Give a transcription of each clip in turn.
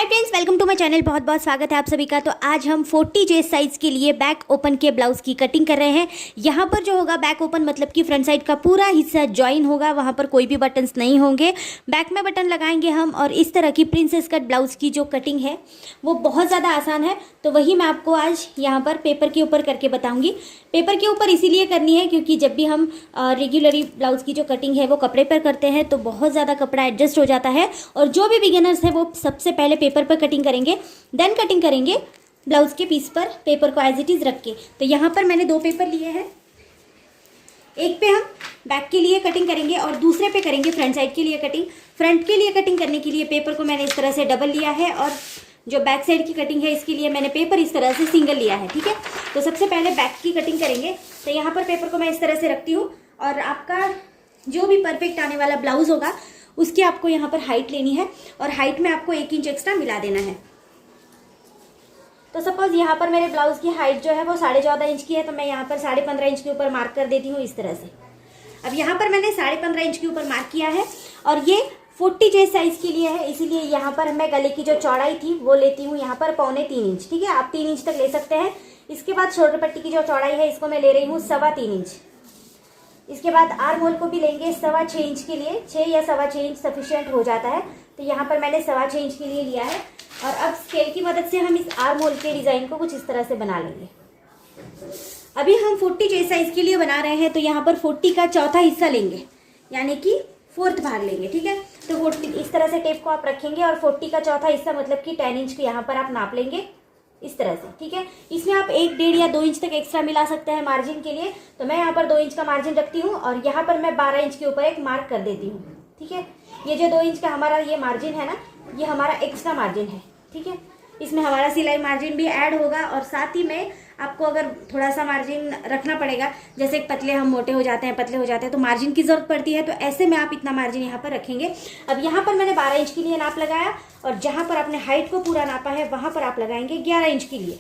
Hi friends, welcome to my channel. बहुत बहुत स्वागत है आप सभी का। तो आज हम 40 चेस्ट साइज के लिए बैक ओपन के ब्लाउज की कटिंग कर रहे हैं। यहाँ पर जो होगा बैक ओपन मतलब कि फ्रंट साइड का पूरा हिस्सा जॉइन होगा, वहाँ पर कोई भी बटन्स नहीं होंगे। बैक में बटन लगाएंगे हम। और इस तरह की प्रिंसेस कट ब्लाउज की जो कटिंग है वो बहुत ज़्यादा आसान है, तो वही मैं आपको आज यहाँ पर पेपर के ऊपर करके बताऊँगी। पेपर के ऊपर इसीलिए करनी है क्योंकि जब भी हम रेगुलरली ब्लाउज की जो कटिंग है वो कपड़े पर करते हैं तो बहुत ज़्यादा कपड़ा एडजस्ट हो जाता है, और जो भी बिगिनर्स हैं वो सबसे पहले पेपर पर कटिंग करेंगे, देन कटिंग करेंगे ब्लाउज के पीस पर पेपर को एज इट इज़ रख के। तो यहाँ पर मैंने 2 पेपर लिए हैं। एक पे हम बैक के लिए कटिंग करेंगे और दूसरे पे करेंगे फ्रंट साइड के लिए कटिंग। फ्रंट के लिए कटिंग करने के लिए पेपर को मैंने इस तरह से डबल लिया है, और जो बैक साइड की कटिंग है इसके लिए मैंने पेपर इस तरह से सिंगल लिया है। ठीक है, तो सबसे पहले बैक की कटिंग करेंगे। तो यहाँ पर पेपर को मैं इस तरह से रखती हूँ, और आपका जो भी परफेक्ट आने वाला ब्लाउज होगा उसकी आपको यहाँ पर हाइट लेनी है, और हाइट में आपको 1 इंच एक्स्ट्रा मिला देना है। तो सपोज यहाँ पर मेरे ब्लाउज की हाइट जो है वो 14.5 इंच की है, तो मैं यहाँ पर 15.5 इंच के ऊपर मार्क कर देती हूँ इस तरह से। अब यहाँ पर मैंने 15.5 इंच के ऊपर मार्क किया है, और ये 40 चेस्ट साइज के लिए है, इसीलिए यहाँ पर मैं गले की जो चौड़ाई थी वो लेती हूँ यहाँ पर 3.25 इंच। ठीक है, आप 3 इंच तक ले सकते हैं। इसके बाद शोल्डर पट्टी की जो चौड़ाई है इसको मैं ले रही हूँ 3.25 इंच। इसके बाद आर्म होल को भी लेंगे 6.25 इंच के लिए। 6 या 6.25 इंच सफिशिएंट हो जाता है, तो यहाँ पर मैंने 6.25 इंच के लिए लिया है। और अब स्केल की मदद से हम इस आर्म होल के डिजाइन को कुछ इस तरह से बना लेंगे। अभी हम 40 चेस्ट साइज के लिए बना रहे हैं, तो यहाँ पर 40 का चौथा हिस्सा लेंगे, यानी कि 4th भाग लेंगे। ठीक है, तो 40 इस तरह से टेप को आप रखेंगे, और 40 का चौथा हिस्सा मतलब कि 10 इंच को यहाँ पर आप नाप लेंगे इस तरह से। ठीक है, इसमें आप 1, 1.5 या 2 इंच तक एक्स्ट्रा मिला सकते हैं मार्जिन के लिए। तो मैं यहाँ पर 2 इंच का मार्जिन रखती हूँ, और यहाँ पर मैं 12 इंच के ऊपर एक मार्क कर देती हूँ। ठीक है, ये जो 2 इंच का हमारा ये मार्जिन है ना, ये हमारा एक्स्ट्रा मार्जिन है। ठीक है, इसमें हमारा सिलाई मार्जिन भी ऐड होगा, और साथ ही में आपको अगर थोड़ा सा मार्जिन रखना पड़ेगा, जैसे पतले हम मोटे हो जाते हैं, पतले हो जाते हैं, तो मार्जिन की जरूरत पड़ती है, तो ऐसे में आप इतना मार्जिन यहाँ पर रखेंगे। अब यहाँ पर मैंने 12 इंच के लिए नाप लगाया, और जहाँ पर आपने हाइट को पूरा नापा है वहाँ पर आप लगाएंगे 11 इंच के लिए,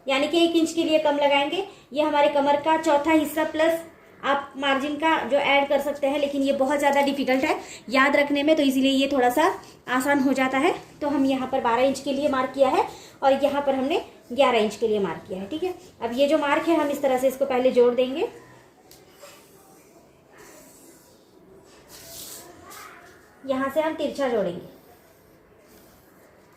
यानी कि 1 इंच के लिए कम लगाएंगे। ये हमारे कमर का चौथा हिस्सा प्लस आप मार्जिन का जो ऐड कर सकते हैं, लेकिन ये बहुत ज़्यादा डिफिकल्ट है याद रखने में, तो इसीलिए ये थोड़ा सा आसान हो जाता है। तो हम यहाँ पर 12 इंच के लिए मार्क किया है, और यहाँ पर हमने 11 इंच के लिए मार्क किया है। ठीक है, अब ये जो मार्क है हम इस तरह से इसको पहले जोड़ देंगे। यहाँ से हम तिरछा जोड़ेंगे।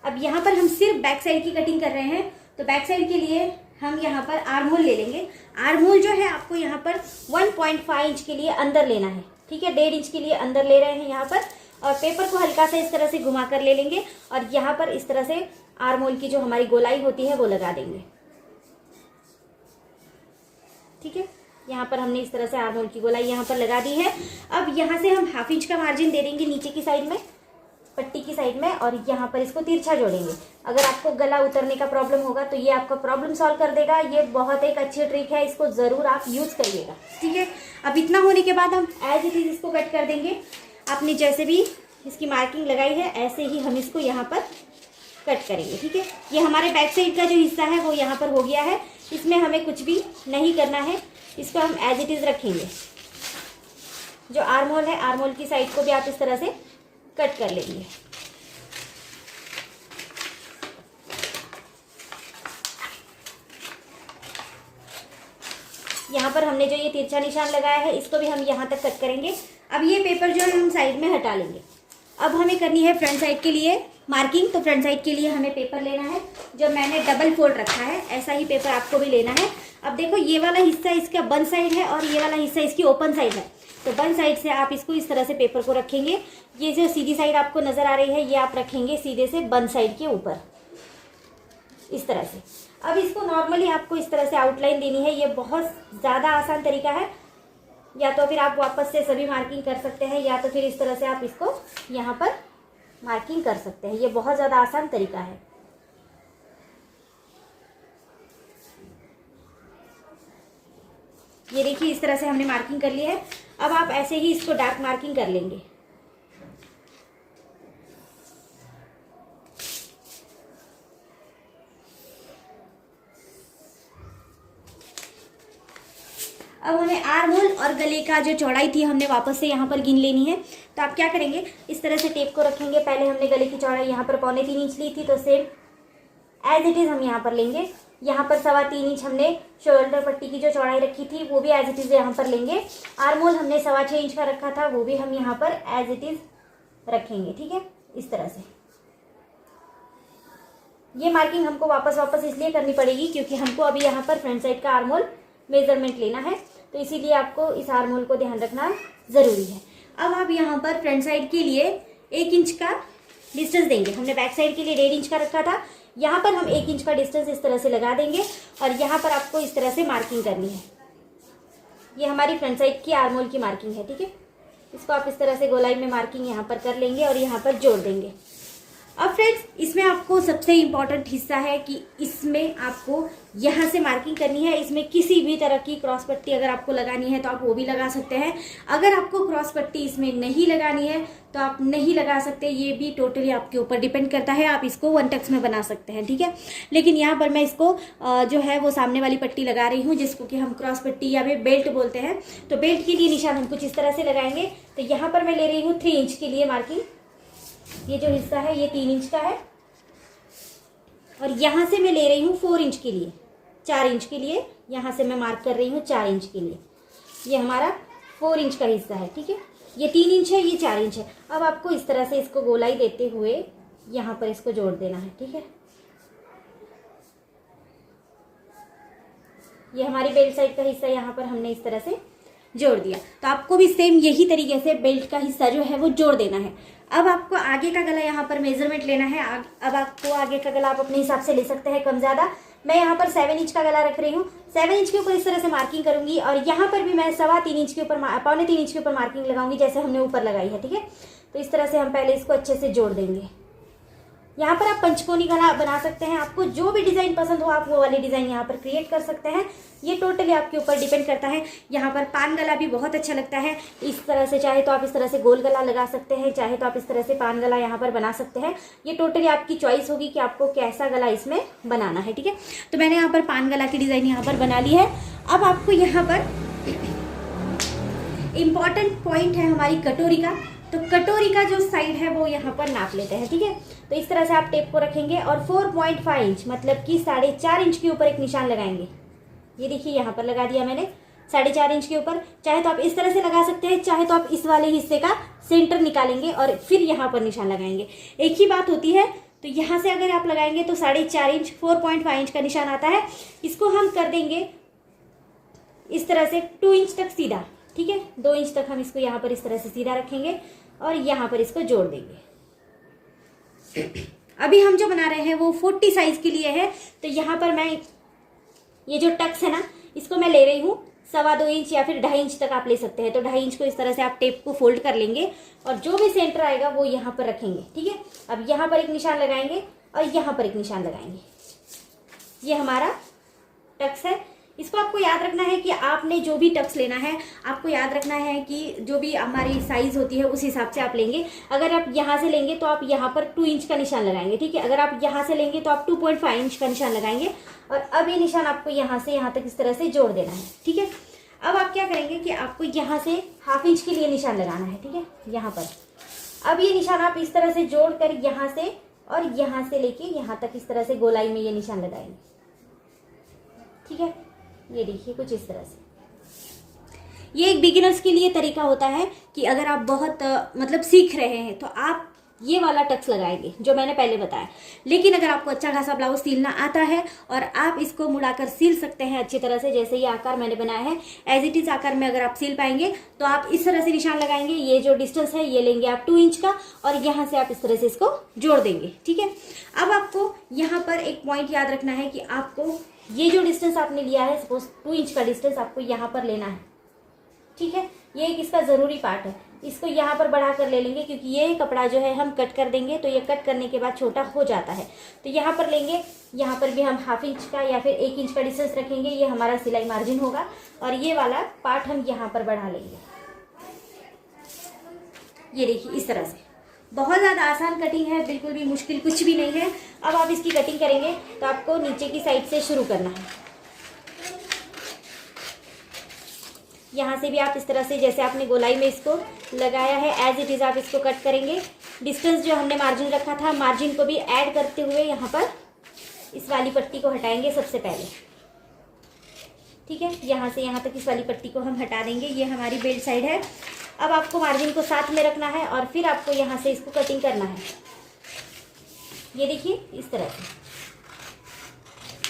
अब यहाँ पर हम सिर्फ बैक साइड की कटिंग कर रहे हैं, तो बैक साइड के लिए हम यहाँ पर आर्म होल ले लेंगे। आर्म होल जो है आपको यहाँ पर 1.5 इंच के लिए अंदर लेना है। ठीक है, 1.5 इंच के लिए अंदर ले रहे हैं यहाँ पर, और पेपर को हल्का सा इस तरह से घुमा कर ले लेंगे, और यहाँ पर इस तरह से आर्म होल की जो हमारी गोलाई होती है वो लगा देंगे। ठीक है, यहाँ पर हमने इस तरह से आर्म होल की गोलाई यहाँ पर लगा दी है। अब यहाँ से हम 1/2 इंच का मार्जिन दे देंगे नीचे की साइड में, पट्टी की साइड में, और यहाँ पर इसको तिरछा जोड़ेंगे। अगर आपको गला उतरने का प्रॉब्लम होगा तो ये आपका प्रॉब्लम सॉल्व कर देगा। ये बहुत एक अच्छी ट्रिक है, इसको ज़रूर आप यूज़ करिएगा। ठीक है, अब इतना होने के बाद हम एज इट इज़ इसको कट कर देंगे। आपने जैसे भी इसकी मार्किंग लगाई है ऐसे ही हम इसको यहाँ पर कट करेंगे। ठीक है, ये हमारे बैक साइड का जो हिस्सा है वो यहाँ पर हो गया है। इसमें हमें कुछ भी नहीं करना है, इसको हम एज इट इज़ रखेंगे। जो आर्म होल है, आर्म होल की साइड को भी आप इस तरह से कट कर लेंगे। यहाँ पर हमने जो ये तिरछा निशान लगाया है इसको भी हम यहाँ तक कट करेंगे। अब ये पेपर जो है हम साइड में हटा लेंगे। अब हमें करनी है फ्रंट साइड के लिए मार्किंग। तो फ्रंट साइड के लिए हमें पेपर लेना है, जो मैंने डबल फोल्ड रखा है, ऐसा ही पेपर आपको भी लेना है। अब देखो, ये वाला हिस्सा इसका बंद साइड है, और ये वाला हिस्सा इसकी ओपन साइड है। तो बंद साइड से आप इसको इस तरह से पेपर को रखेंगे। ये जो सीधी साइड आपको नजर आ रही है ये आप रखेंगे सीधे से बंद साइड के ऊपर इस तरह से। अब इसको नॉर्मली आपको इस तरह से आउटलाइन देनी है। ये बहुत ज़्यादा आसान तरीका है, या तो फिर आप वापस से सभी मार्किंग कर सकते हैं, या तो फिर इस तरह से आप इसको यहाँ पर मार्किंग कर सकते हैं। ये बहुत ज़्यादा आसान तरीका है। ये देखिए, इस तरह से हमने मार्किंग कर ली है। अब आप ऐसे ही इसको डार्क मार्किंग कर लेंगे। अब हमें आर्म होल और गले का जो चौड़ाई थी हमने वापस से यहाँ पर गिन लेनी है। तो आप क्या करेंगे, इस तरह से टेप को रखेंगे। पहले हमने गले की चौड़ाई यहाँ पर 3.25 इंच ली थी, तो सेम एज इट इज़ हम यहाँ पर लेंगे। यहाँ पर 3.25 इंच हमने शोल्डर पट्टी की जो चौड़ाई रखी थी वो भी एज इट इज़ यहाँ पर लेंगे। आर्म होल हमने 6.25 इंच का रखा था, वो भी हम यहाँ पर एज इट इज़ रखेंगे। ठीक है, इस तरह से। ये मार्किंग हमको वापस इसलिए करनी पड़ेगी क्योंकि हमको अभी यहाँ पर फ्रंट साइड का आर्म होल मेजरमेंट लेना है, तो इसीलिए आपको इस आर्म होल को ध्यान रखना ज़रूरी है। अब आप यहाँ पर फ्रंट साइड के लिए 1 इंच का डिस्टेंस देंगे। हमने बैक साइड के लिए 1.5 इंच का रखा था, यहाँ पर हम 1 इंच का डिस्टेंस इस तरह से लगा देंगे और यहाँ पर आपको इस तरह से मार्किंग करनी है। ये हमारी फ्रंट साइड की आर्म होल की मार्किंग है। ठीक है, इसको आप इस तरह से गोलाई में मार्किंग यहाँ पर कर लेंगे और यहाँ पर जोड़ देंगे। अब फ्रेंड्स, इसमें आपको सबसे इम्पॉर्टेंट हिस्सा है कि इसमें आपको यहाँ से मार्किंग करनी है। इसमें किसी भी तरह की क्रॉस पट्टी अगर आपको लगानी है तो आप वो भी लगा सकते हैं। अगर आपको क्रॉस पट्टी इसमें नहीं लगानी है तो आप नहीं लगा सकते, ये भी टोटली आपके ऊपर डिपेंड करता है। आप इसको 1 टक्स में बना सकते हैं। ठीक है, लेकिन यहाँ पर मैं इसको जो है वो सामने वाली पट्टी लगा रही हूँ, जिसको कि हम क्रॉस पट्टी या फिर बेल्ट बोलते हैं। तो बेल्ट के लिए निशान हम कुछ इस तरह से लगाएंगे। तो यहाँ पर मैं ले रही हूँ 3 इंच के लिए मार्किंग। ये जो हिस्सा है ये 3 इंच का है और यहाँ से मैं ले रही हूँ 4 इंच के लिए, 4 इंच के लिए यहाँ से मैं मार्क कर रही हूँ 4 इंच के लिए। ये हमारा 4 इंच का हिस्सा है। ठीक है, ये 3 इंच है, ये 4 इंच है। अब आपको इस तरह से इसको गोलाई देते हुए यहाँ पर इसको जोड़ देना है। ठीक है, ये हमारी बेल्ट साइड का हिस्सा यहाँ पर हमने इस तरह से जोड़ दिया। तो आपको भी सेम यही तरीके से बेल्ट का हिस्सा जो है वो जोड़ देना है। अब आपको आगे का गला यहाँ पर मेजरमेंट लेना है। अब आपको आगे का गला आप अपने हिसाब से ले सकते हैं, कम ज़्यादा। मैं यहाँ पर 7 इंच का गला रख रही हूँ। 7 इंच के ऊपर इस तरह से मार्किंग करूंगी और यहाँ पर भी मैं 3.25 इंच के ऊपर 3.25 इंच के ऊपर मार्किंग लगाऊंगी, जैसे हमने ऊपर लगाई है। ठीक है, तो इस तरह से हम पहले इसको अच्छे से जोड़ देंगे। यहाँ पर आप पंचकोनी गला बना सकते हैं। आपको जो भी डिज़ाइन पसंद हो आप वो वाली डिज़ाइन यहाँ पर क्रिएट कर सकते हैं। ये टोटली आपके ऊपर डिपेंड करता है। यहाँ पर पान गला भी बहुत अच्छा लगता है। इस तरह से चाहे तो आप इस तरह से गोल गला लगा सकते हैं, चाहे तो आप इस तरह से पान गला यहाँ पर बना सकते हैं। ये टोटली आपकी चॉइस होगी कि आपको कैसा गला इसमें बनाना है। ठीक है, तो मैंने यहाँ पर पान गला की डिज़ाइन यहाँ पर बना ली है। अब आपको यहाँ पर इम्पॉर्टेंट पॉइंट है हमारी कटोरी का। तो कटोरी का जो साइड है वो यहाँ पर नाप लेते हैं। ठीक है, तो इस तरह से आप टेप को रखेंगे और 4.5 इंच मतलब कि 4.5 इंच के ऊपर एक निशान लगाएंगे। ये देखिए यहाँ पर लगा दिया मैंने 4.5 इंच के ऊपर। चाहे तो आप इस तरह से लगा सकते हैं, चाहे तो आप इस वाले हिस्से का सेंटर निकालेंगे और फिर यहाँ पर निशान लगाएंगे। एक ही बात होती है। तो यहाँ से अगर आप लगाएंगे तो 4.5 इंच 4.5 इंच का निशान आता है। इसको हम कर देंगे इस तरह से 2 इंच तक सीधा। ठीक है, 2 इंच तक हम इसको यहाँ पर इस तरह से सीधा रखेंगे और यहाँ पर इसको जोड़ देंगे। अभी हम जो बना रहे हैं वो 40 साइज के लिए है। तो यहाँ पर मैं ये जो टक्स है ना, इसको मैं ले रही हूँ 2.25 इंच या फिर 2.5 इंच तक आप ले सकते हैं। तो 2.5 इंच को इस तरह से आप टेप को फोल्ड कर लेंगे और जो भी सेंटर आएगा वो यहाँ पर रखेंगे। ठीक है, अब यहाँ पर एक निशान लगाएंगे और यहाँ पर एक निशान लगाएंगे। ये हमारा टक्स है। इसको आपको याद रखना है कि आपने जो भी टक्स लेना है, आपको याद रखना है कि जो भी हमारी साइज होती है उस हिसाब से आप लेंगे। अगर आप यहाँ से लेंगे तो आप यहाँ पर 2 इंच का निशान लगाएंगे। ठीक है, अगर आप यहाँ से लेंगे तो आप 2.5 इंच का निशान लगाएंगे और अब ये निशान आपको यहाँ से यहाँ तक इस तरह से जोड़ देना है। ठीक है, अब आप क्या करेंगे कि आपको यहाँ से 1/2 इंच के लिए निशान लगाना है। ठीक है, यहाँ पर अब ये निशान आप इस तरह से जोड़ कर यहाँ से और यहाँ से लेके यहाँ तक इस तरह से गोलाई में ये निशान लगाएंगे। ठीक है, ये देखिए कुछ इस तरह से। ये एक बिगिनर्स के लिए तरीका होता है कि अगर आप बहुत मतलब सीख रहे हैं तो आप ये वाला टक्स लगाएंगे जो मैंने पहले बताया। लेकिन अगर आपको अच्छा खासा ब्लाउज सिलना आता है और आप इसको मुड़ाकर सिल सकते हैं अच्छी तरह से, जैसे ये आकार मैंने बनाया है एज इट इज आकार में अगर आप सिल पाएंगे तो आप इस तरह से निशान लगाएंगे। ये जो डिस्टेंस है ये लेंगे आप 2 इंच का और यहाँ से आप इस तरह से इसको जोड़ देंगे। ठीक है, अब आपको यहाँ पर एक पॉइंट याद रखना है कि आपको ये जो डिस्टेंस आपने लिया है, सपोज 2 इंच का डिस्टेंस आपको यहाँ पर लेना है। ठीक है, ये एक इसका ज़रूरी पार्ट है। इसको यहाँ पर बढ़ा कर ले लेंगे क्योंकि ये कपड़ा जो है हम कट कर देंगे तो ये कट करने के बाद छोटा हो जाता है। तो यहाँ पर लेंगे, यहाँ पर भी हम 1/2 इंच का या फिर 1 इंच का डिस्टेंस रखेंगे। ये हमारा सिलाई मार्जिन होगा और ये वाला पार्ट हम यहाँ पर बढ़ा लेंगे। ये देखिए इस तरह से। बहुत ज़्यादा आसान कटिंग है, बिल्कुल भी मुश्किल कुछ भी नहीं है। अब आप इसकी कटिंग करेंगे तो आपको नीचे की साइड से शुरू करना है। यहाँ से भी आप इस तरह से जैसे आपने गोलाई में इसको लगाया है एज इट इज़ आप इसको कट करेंगे। डिस्टेंस जो हमने मार्जिन रखा था, मार्जिन को भी ऐड करते हुए यहाँ पर इस वाली पट्टी को हटाएंगे सबसे पहले। ठीक है, यहाँ से यहाँ तक इस वाली पट्टी को हम हटा देंगे। ये हमारी बेल्ट साइड है। अब आपको मार्जिन को साथ में रखना है और फिर आपको यहाँ से इसको कटिंग करना है। ये देखिए इस तरह से,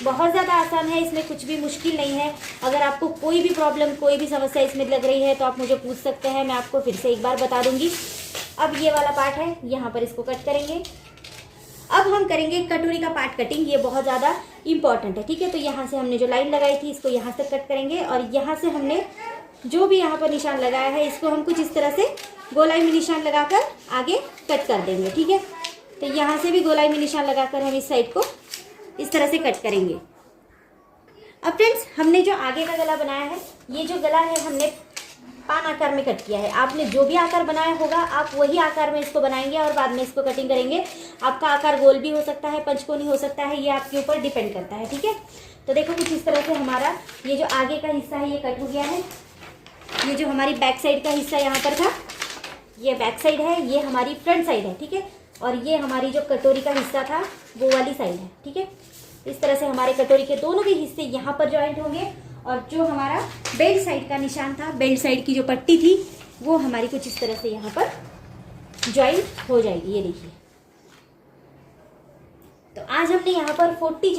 बहुत ज़्यादा आसान है, इसमें कुछ भी मुश्किल नहीं है। अगर आपको कोई भी प्रॉब्लम, कोई भी समस्या इसमें लग रही है तो आप मुझे पूछ सकते हैं, मैं आपको फिर से एक बार बता दूंगी। अब ये वाला पार्ट है, यहाँ पर इसको कट करेंगे। अब हम करेंगे कटोरी का पार्ट कटिंग, ये बहुत ज़्यादा इंपॉर्टेंट है। ठीक है, तो यहाँ से हमने जो लाइन लगाई थी इसको यहाँ तक कट करेंगे और यहाँ से हमने जो भी यहाँ पर निशान लगाया है इसको हम कुछ इस तरह से गोलाई में निशान लगाकर आगे कट कर देंगे। ठीक है, तो यहाँ से भी गोलाई में निशान लगाकर हम इस साइड को इस तरह से कट करेंगे। अब फ्रेंड्स, हमने जो आगे का गला बनाया है, ये जो गला है हमने पान आकार में कट किया है। आपने जो भी आकार बनाया होगा आप वही आकार में इसको बनाएंगे और बाद में इसको कटिंग करेंगे। आपका आकार गोल भी हो सकता है, पंचकोनी हो सकता है, ये आपके ऊपर डिपेंड करता है। ठीक है, तो देखो कुछ इस तरह से हमारा ये जो आगे का हिस्सा है ये कट हो गया है। ये जो हमारी बैक साइड का हिस्सा यहाँ पर था ये बैक साइड है, ये हमारी फ्रंट साइड है। ठीक है, और ये हमारी जो कटोरी का हिस्सा था वो वाली साइड है। ठीक है, इस तरह से हमारे कटोरी के दोनों भी हिस्से यहाँ पर जॉइंट होंगे और जो हमारा बेल्ट साइड का निशान था, बेल्ट साइड की जो पट्टी थी वो हमारी कुछ इस तरह से यहाँ पर जॉइंट हो जाएगी। ये देखिए, तो आज हमने यहाँ पर 40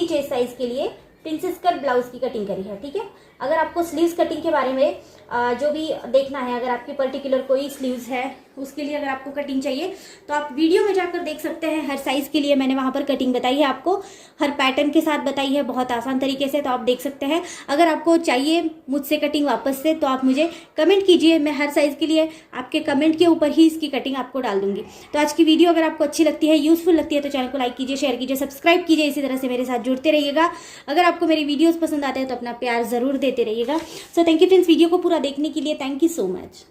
चेस्ट साइज के लिए प्रिंसेस कट ब्लाउज की कटिंग करी है। ठीक है, अगर आपको स्लीव्स कटिंग के बारे में जो भी देखना है, अगर आपकी पर्टिकुलर कोई स्लीव्स है उसके लिए अगर आपको कटिंग चाहिए तो आप वीडियो में जाकर देख सकते हैं। हर साइज़ के लिए मैंने वहाँ पर कटिंग बताई है, आपको हर पैटर्न के साथ बताई है बहुत आसान तरीके से, तो आप देख सकते हैं। अगर आपको चाहिए मुझसे कटिंग वापस से तो आप मुझे कमेंट कीजिए, मैं हर साइज़ के लिए आपके कमेंट के ऊपर ही इसकी कटिंग आपको डाल दूंगी। तो आज की वीडियो अगर आपको अच्छी लगती है, यूजफुल लगती है तो चैनल को लाइक कीजिए, शेयर कीजिए, सब्सक्राइब कीजिए। इसी तरह से मेरे साथ जुड़ते रहिएगा। अगर आपको मेरी वीडियोज़ पसंद आते हैं तो अपना प्यार ज़रूर देते रहिएगा। So thank you friends, video को पूरा देखने के लिए। Thank you so much.